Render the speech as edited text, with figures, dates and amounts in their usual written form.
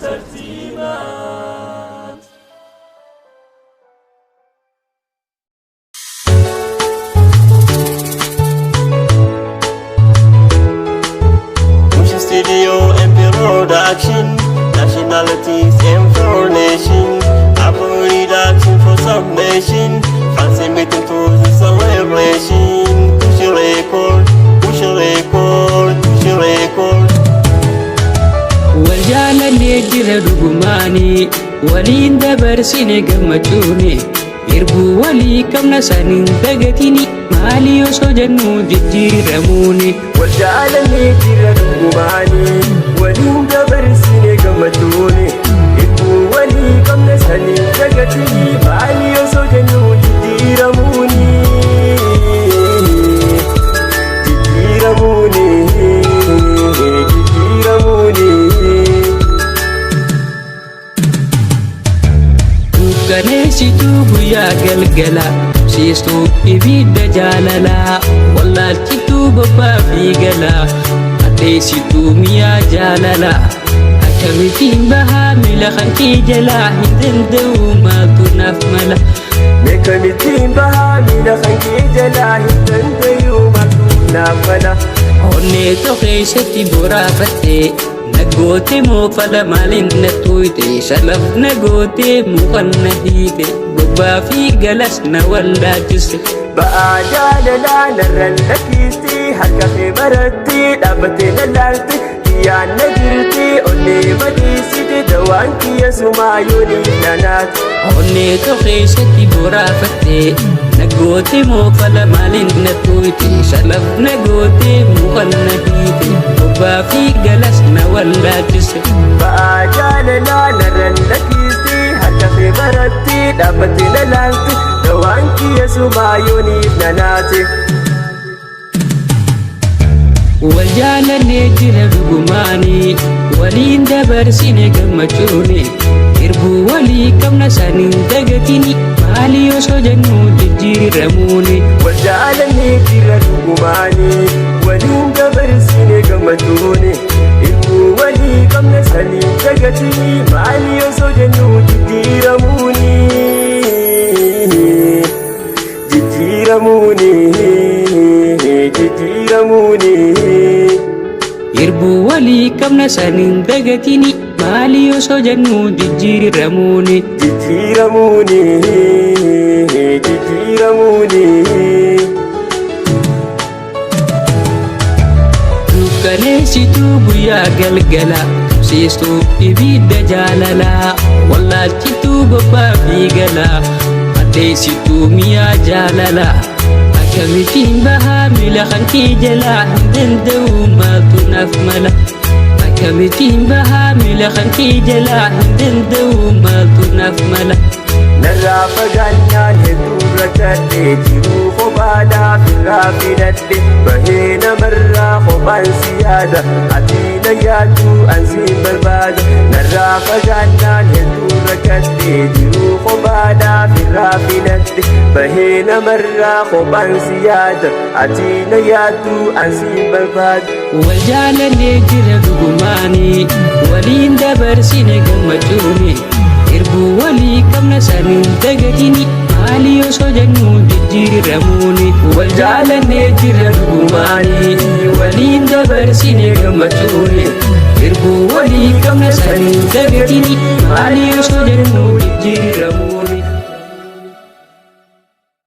ترتيبات. Push Studio MP Production, nationalities information, production for submission, fancy meeting for the celebration. Push your record, push your record, push your record. Waljaalallee jira dhugumaanii waliin dabarsine gammachuuni erbuu walii qabna saniin dagatini maalii osoo jennuu jijjiiramuuni. Waljaalallee jira dhugumaanii waliin dabarsine gammachuuni erbuu walii qabna saniin dagatini maalii osoo jennuu jijjiiramuuni. Jijjiiramuuni. Ganeessituu guyyaa galgala siistuu ibidda jaalalaa wallaalchituu bobbaa fi galaa addeessituu miyaa jaalalaa akkamitiin bahaa miila kan kee jalaa hin danda'u maaltu naaf mala. Akkamitiin bahaa miila kan kee jalaa hin danda'u maaltu naaf mala. Onnee tokkeessatti boraafattee nagoote moofala maaliin na tuyte shalaf nagoote mukan na hiite bobbaa fi galas na wallaachiste. Ba'aa jaalalaa narraan lakkiste harka kee baratti dhaabbattee na laalte kiyyaan na jirti onnee madiisite dawaan kiyya sumaa yooniif nanaate. Onnee tokkeessatti boraafattee nagoote moofala maaliin na tuyte shalaf nagoote mukan na hiite bobbaa fi galas na wallaachiste. Ba'aa jaalalaa narraan lakkiste harka kee baratti dhaabbattee na laalte dawaan kiyya sumaa yooniif nanaate. Waljaalallee jira dhugumaanii waliin dabarsine gammachuuni erbuu walii qabna saniin dagatini maalii osoo jennuu jijjiiramuuni. Waljaalallee jira dhugumaanii waliin dabarsine gammachuuni erbuu walii qabna saniin dagatini maalii osoo jennuu jijjiiramuuni. Jijjiiramuuni. Jijjiiramuuni. Erbuu walii qabna saniin dagatini maalii osoo jennuu jijjiiramuuni. Jijjiiramuuni. Jijjiiramuuni. Dukkaneessituu guyyaa galgala siistuu ibidda jaalalaa wallaalchituu bobbaa fi galaa addeessituu miyaa jaalalaa akkamitiin bahaa miila kan kee jalaa hin danda'u maaltu naaf mala. Akkamitiin bahaa miila kan kee jalaa hin danda'u maaltu naaf mala. Narraa fagaannaan hedduu rakkadhee jiruu kophaadhaaf irraa filadhe bahee namarraa kophaan si yaada ati na yaaddu ansiin barbaada. Narraa fagaannaan hedduu rakkadhee jiruu kophaadhaaf irraa filadhe bahee namarraa kophaan si yaada ati na yaaddu ansiin barbaada. Waljaalallee jira dhugumaanii waliin dabarsine gammachuuni erbuu walii qabna saniin dagatini maalii osoo jennuu jijjiiramuuni. Waljaalallee jira dhugumaanii waliin dabarsine gammachuuni erbuu walii qabna saniin dagatini maalii osoo jennuu